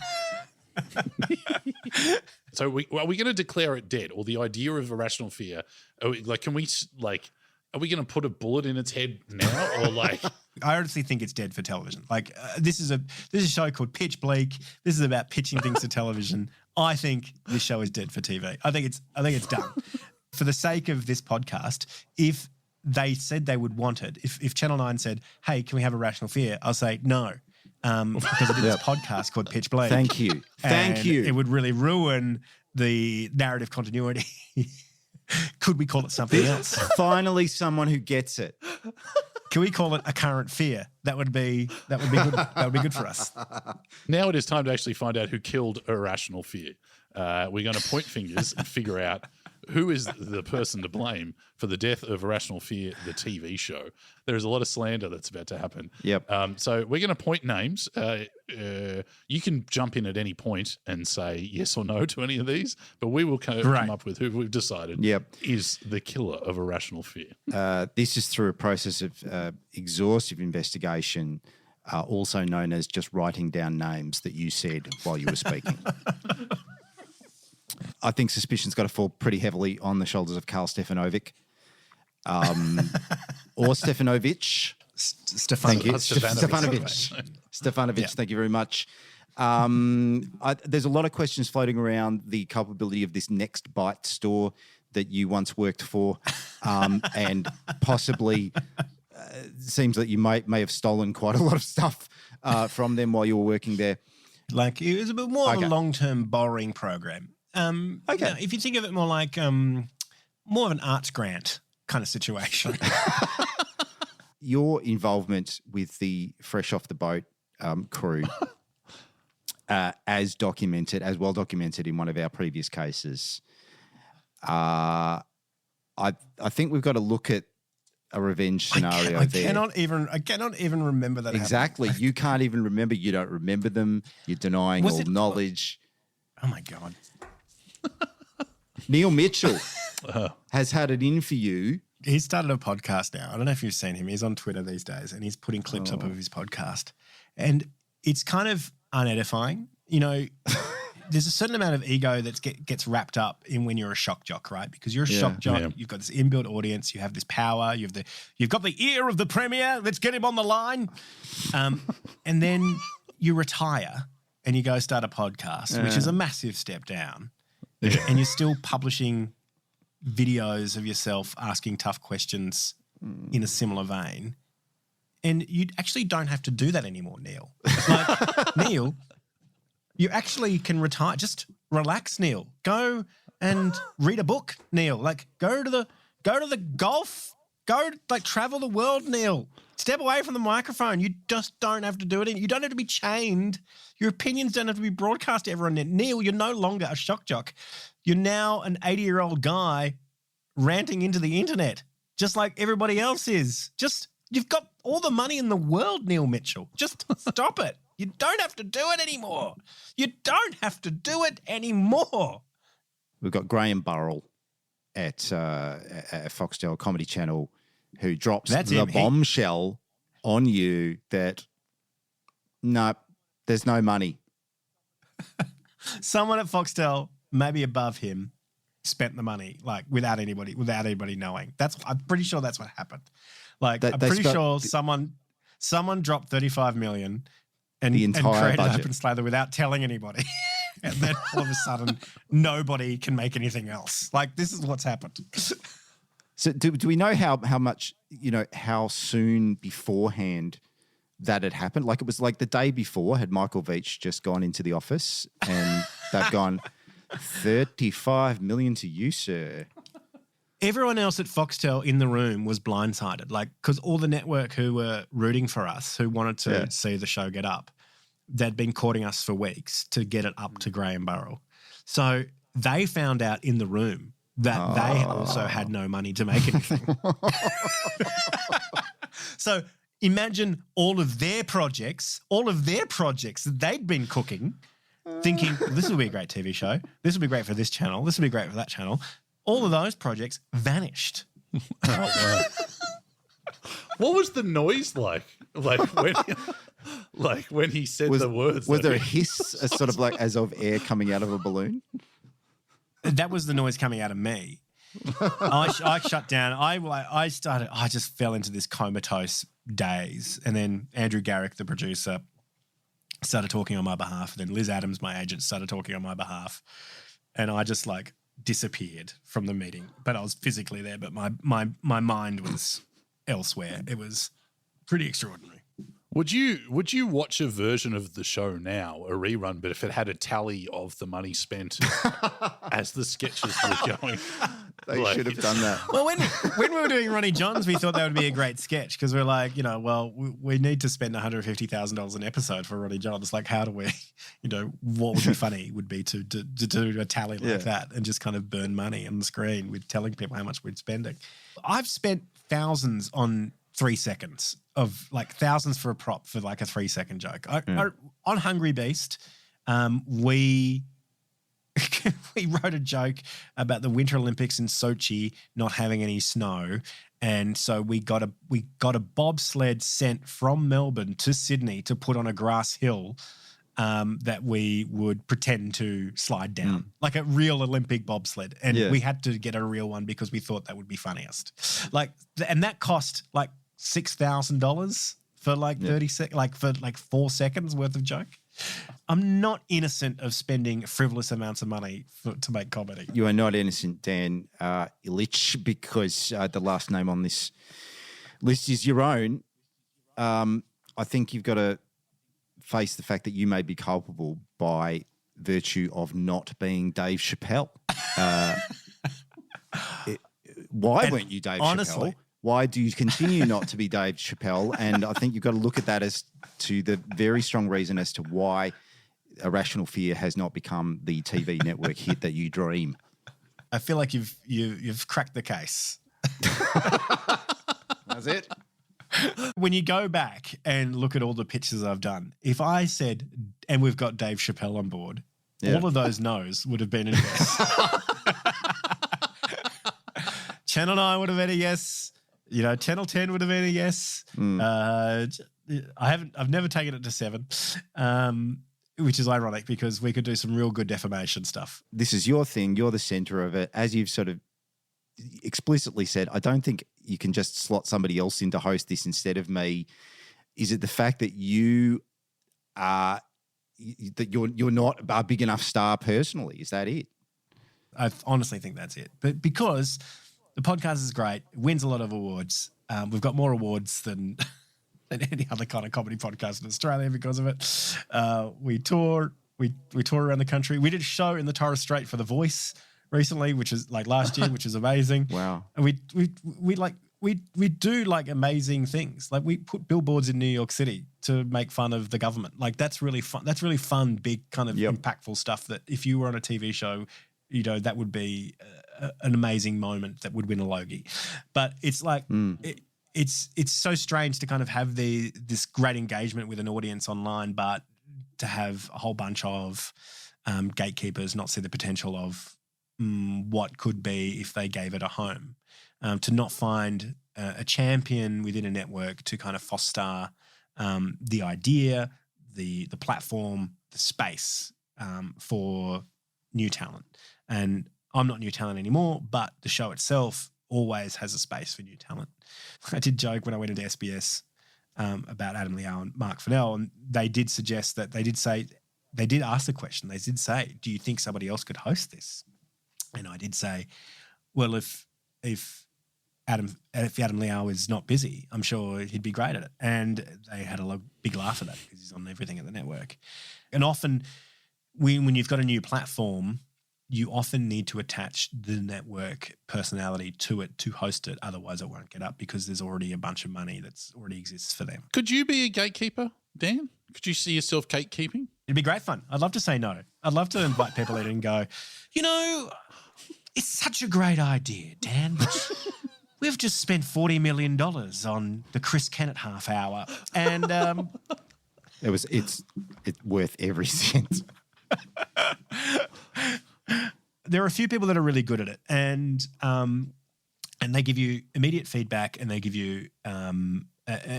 So are we going to declare it dead, or the idea of Irrational Fear? Are we going to put a bullet in its head now, or like? I honestly think it's dead for television. Like, this is a show called Pitch Bleak. This is about pitching things to television. I think this show is dead for TV. I think it's done. For the sake of this podcast, if they said they would want it, if Channel 9 said, hey, can we have Irrational Fear? I'll say no, because I did this podcast called Pitch Bleak. Thank you. Thank you. It would really ruin the narrative continuity. Could we call it something else? Finally, someone who gets it. Can we call it A Current Fear? That would be good. That would be good for us. Now it is time to actually find out who killed Irrational Fear. We're going to point fingers and figure out who is the person to blame for the death of Irrational Fear, the TV show. There is a lot of slander that's about to happen. Yep. So we're going to point names. You can jump in at any point and say yes or no to any of these, but we will come up with who we've decided is the killer of Irrational Fear. This is through a process of exhaustive investigation, also known as just writing down names that you said while you were speaking. I think suspicion's got to fall pretty heavily on the shoulders of Karl Stefanovic, or Stefanovic. Thank you. Stefanovic, thank you very much. There's a lot of questions floating around the culpability of this Next Bite store that you once worked for, and possibly seems that you may have stolen quite a lot of stuff from them while you were working there. Like, it was a bit more of a long-term borrowing program. If you think of it more like more of an arts grant kind of situation. Your involvement with the Fresh Off the Boat crew, as well documented in one of our previous cases, I think we've got to look at a revenge scenario there. I cannot even remember that. Exactly. You can't even remember. You don't remember them. You're denying all knowledge. Oh my God. Neil Mitchell has had it in for you. He's started a podcast now. I don't know if you've seen him. He's on Twitter these days and he's putting clips up of his podcast. And it's kind of unedifying. You know, there's a certain amount of ego that gets wrapped up in when you're a shock jock, right? Because you're a shock jock. You've got this inbuilt audience. You have this power. You've got the ear of the premier. Let's get him on the line. And then you retire and you go start a podcast, which is a massive step down. And you're still publishing videos of yourself asking tough questions in a similar vein. And you actually don't have to do that anymore, Neil. Like, Neil, you actually can retire. Just relax, Neil. Go and read a book, Neil. Like, go to the golf. Go, like, travel the world, Neil. Step away from the microphone. You just don't have to do it. You don't have to be chained. Your opinions don't have to be broadcast to everyone. Neil, you're no longer a shock jock. You're now an 80-year-old guy ranting into the internet, just like everybody else is. You've got all the money in the world, Neil Mitchell. Just stop it. You don't have to do it anymore. You don't have to do it anymore. We've got Graham Burrell at Foxtel Comedy Channel who drops bombshell on you that, no, there's no money. Someone at Foxtel, maybe above him, spent the money like without anybody knowing. I'm pretty sure that's what happened. Like, I'm pretty sure someone dropped 35 million and created Open Slather without telling anybody. And then all of a sudden, nobody can make anything else. Like, this is what's happened. So do we know how much, how soon beforehand that had happened? Like, it was like the day before, had Michael Veitch just gone into the office and they've gone, 35 million to you, sir. Everyone else at Foxtel in the room was blindsided, like, because all the network who were rooting for us, who wanted to see the show get up, they'd been courting us for weeks to get it up to Graham Burrell. So they found out in the room that they also had no money to make anything. So imagine all of their projects that they'd been cooking, thinking, this will be a great TV show. This will be great for this channel. This will be great for that channel. All of those projects vanished. Wow. What was the noise like? When he said the words. Was there a hiss, sort of like as of air coming out of a balloon? That was the noise coming out of me. I shut down. I just fell into this comatose daze. And then Andrew Garrick, the producer, started talking on my behalf. And then Liz Adams, my agent, started talking on my behalf. And I just like disappeared from the meeting. But I was physically there, but my mind was elsewhere. It was pretty extraordinary. Would you watch a version of the show now, a rerun, but if it had a tally of the money spent as the sketches were going? They should have done that. Well, when we were doing Ronnie Johns, we thought that would be a great sketch because we're like, we need to spend $150,000 an episode for Ronnie Johns. Like, how do we, what would be funny would be to do a tally like that and just kind of burn money on the screen with telling people how much we're spending. I've spent thousands on 3 seconds of like thousands for a prop for like a 3-second joke. On Hungry Beast, we wrote a joke about the Winter Olympics in Sochi not having any snow. And so we got a bobsled sent from Melbourne to Sydney to put on a grass hill that we would pretend to slide down, like a real Olympic bobsled. And we had to get a real one because we thought that would be funniest. And that cost like $6,000 for like 30 seconds, like for like 4 seconds worth of joke. I'm not innocent of spending frivolous amounts of money to make comedy. You are not innocent, Dan Ilic, because the last name on this list is your own. I think you've got to face the fact that you may be culpable by virtue of not being Dave Chappelle. Why weren't you Dave Chappelle? Why do you continue not to be Dave Chappelle? And I think you've got to look at that as to the very strong reason as to why Irrational Fear has not become the TV network hit that you dream. I feel like you've cracked the case. That's it. When you go back and look at all the pitches I've done, if I said, and we've got Dave Chappelle on board, Yeah. All of those no's would have been a yes. Channel 9 would have been a yes. You know, Channel 10 would have been a yes. I've never taken it to 7, which is ironic because we could do some real good defamation stuff. This is your thing. You're the center of it. As you've sort of explicitly said, I don't think you can just slot somebody else in to host this instead of me. Is it the fact that you are that you're not a big enough star personally? Is that it? I honestly think that's it. But because the podcast is great, it wins a lot of awards. We've got more awards than any other kind of comedy podcast in Australia because of it. We tour around the country. We did a show in the Torres Strait for The Voice recently, which is like last year, which is amazing. Wow. And we do like amazing things. Like we put billboards in New York City to make fun of the government. Like that's really fun. That's really fun, big kind of impactful stuff that if you were on a TV show, you know, that would be an amazing moment that would win a Logie. But it's like it's so strange to kind of have this great engagement with an audience online, but to have a whole bunch of gatekeepers not see the potential of what could be if they gave it a home, to not find a champion within a network to kind of foster the idea, the platform, the space for new talent. And I'm not new talent anymore, but the show itself always has a space for new talent. I did joke when I went into SBS about Adam Liao and Mark Fennell, and they did suggest that they did ask the question. They did say, do you think somebody else could host this? And I did say, well, if Adam Liao is not busy, I'm sure he'd be great at it. And they had a big laugh at that because he's on everything at the network. And often when you've got a new platform, you often need to attach the network personality to it to host it. Otherwise, it won't get up because there's already a bunch of money that's already exists for them. Could you be a gatekeeper, Dan? Could you see yourself gatekeeping? It'd be great fun. I'd love to say no. I'd love to invite people in and go, you know, it's such a great idea, Dan, but we've just spent $40 million on the Chris Kennett Half-Hour. And it's worth every cent. there are a few people that are really good at it, and they give you immediate feedback, and they give you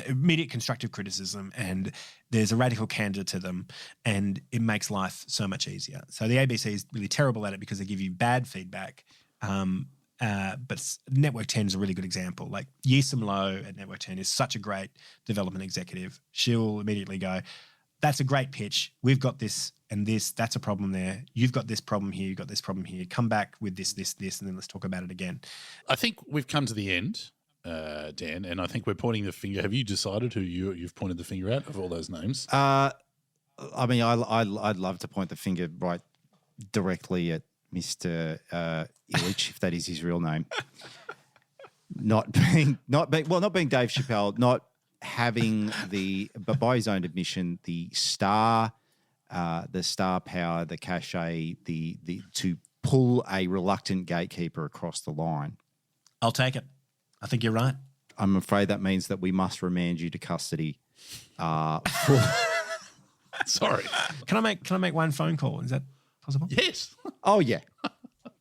immediate constructive criticism, and there's a radical candor to them, and it makes life so much easier. So the ABC is really terrible at it because they give you bad feedback. But Network 10 is a really good example. Like Yisam Lowe at Network 10 is such a great development executive. She'll immediately go, that's a great pitch. We've got this and this. That's a problem there. You've got this problem here. You've got this problem here. Come back with this, and then let's talk about it again. I think we've come to the end, Dan, and I think we're pointing the finger. Have you decided who you've pointed the finger at of all those names? I mean, I'd love to point the finger right directly at Mr. Ilic, if that is his real name. Not being Dave Chappelle, not having but by his own admission, the star power, the cachet, the to pull a reluctant gatekeeper across the line. I'll take it. I think you're right. I'm afraid that means that we must remand you to custody. Sorry. Can I make one phone call? Is that possible? Yes. Oh yeah,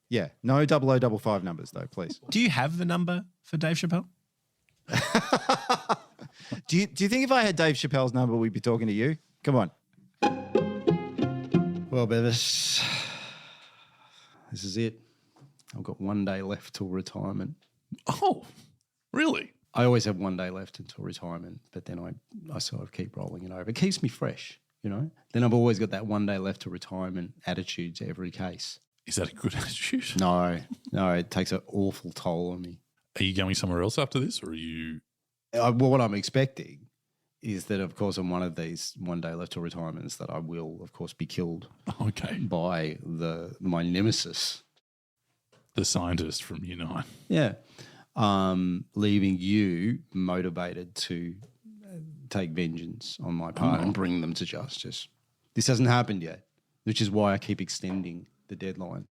yeah. No 0055 numbers though, please. Do you have the number for Dave Chappelle? Do you think if I had Dave Chappelle's number, we'd be talking to you? Come on. Well, Bevis, this is it. I've got 1 day left till retirement. Oh, really? I always have 1 day left until retirement, but then I sort of keep rolling it over. It keeps me fresh, you know? Then I've always got that 1 day left to retirement attitude to every case. Is that a good attitude? No, it takes an awful toll on me. Are you going somewhere else after this, or are you... Well, what I'm expecting is that, of course, on one of these 1 day left till retirements, that I will, of course, be killed by my nemesis. The scientist from Year 9. Yeah. Leaving you motivated to take vengeance on my part and bring them to justice. This hasn't happened yet, which is why I keep extending the deadline.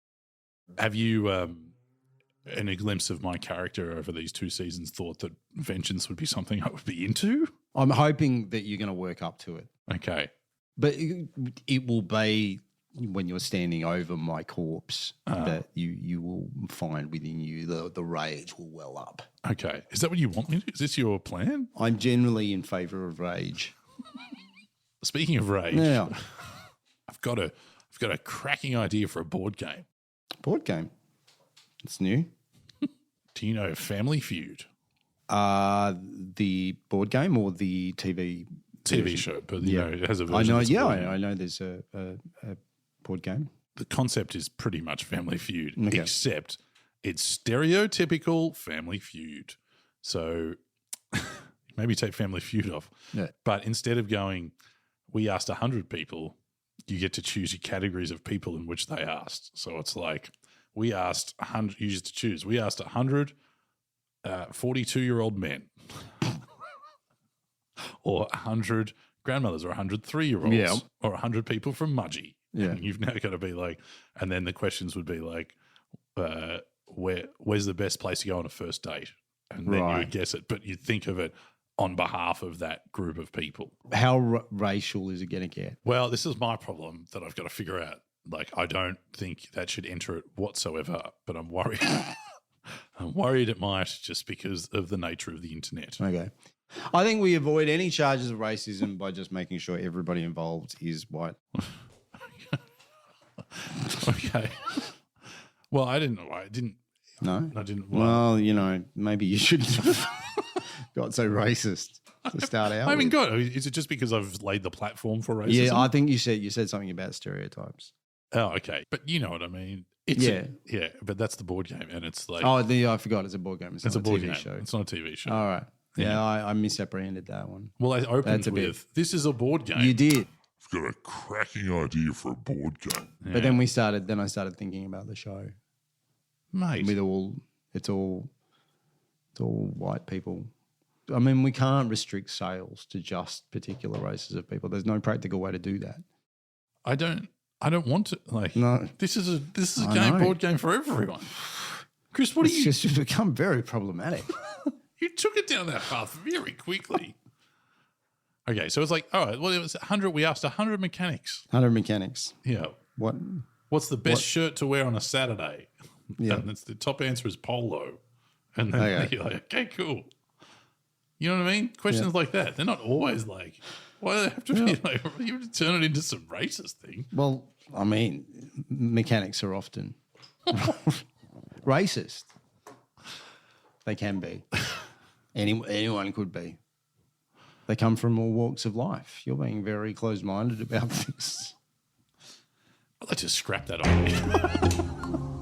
Have you, in a glimpse of my character over these 2 seasons, thought that vengeance would be something I would be into? I'm hoping that you're going to work up to it. Okay. But it will be when you're standing over my corpse, that you will find within you the rage will well up. Okay. Is that what you want me to do? Is this your plan? I'm generally in favour of rage. Speaking of rage, Yeah. I've got a cracking idea for a board game. Board game. It's new. Do you know Family Feud? The board game or the TV show, but you know, it has a I version. know. that's Yeah, board game. I know. There's a board game. The concept is pretty much Family Feud, Okay. except it's stereotypical Family Feud. So maybe take Family Feud off. Yeah. But instead of going, we asked 100 people, you get to choose your categories of people in which they asked. So it's like we asked 100, you used to choose. We asked 100 42-year-old men or 100 grandmothers or 100 3-year-olds Yeah. or 100 people from Mudgee. Yeah. And you've now got to be like, and then the questions would be like, where's the best place to go on a first date? And then you Right. would guess it, but you'd think of it on behalf of that group of people. How racial is it going to get? Well, this is my problem that I've got to figure out. Like, I don't think that should enter it whatsoever, but I'm worried. I'm worried it might just because of the nature of the internet. Okay. I think we avoid any charges of racism by just making sure everybody involved is white. Okay. Well, I didn't. No? I didn't. Well, you know, maybe you shouldn't have got so racist to start out I haven't with. got. Is it just because I've laid the platform for racism? Yeah, I think you said something about stereotypes. Oh, okay. But you know what I mean. It's yeah. But that's the board game, and it's like I forgot it's a board game. It's it's not a board TV game. show. It's not a TV show. All right. Yeah, I misapprehended that one. Well, I opened That's a bit- with this is a board game. You did. I've got a cracking idea for a board game. But then I started thinking about the show. mate. With it's all white people. I mean, we can't restrict sales to just particular races of people. There's no practical way to do that. I don't want to like. No. This is a I know. board game for everyone. Chris, what It's are you? just become very problematic. You took it down that path very quickly. Okay, so it's like, all right, well, it was 100. We asked 100 mechanics. 100 mechanics. Yeah. What? What's the best shirt to wear on a Saturday? Yeah. And the top answer is polo. And then Okay. you're like, okay, cool. You know what I mean? Questions like that. They're not always like, why do they have to be like, you have to turn it into some racist thing? Well, I mean, mechanics are often racist. They can be. Anyone could be. They come from all walks of life. You're being very closed-minded about things. I'd like to scrap that on.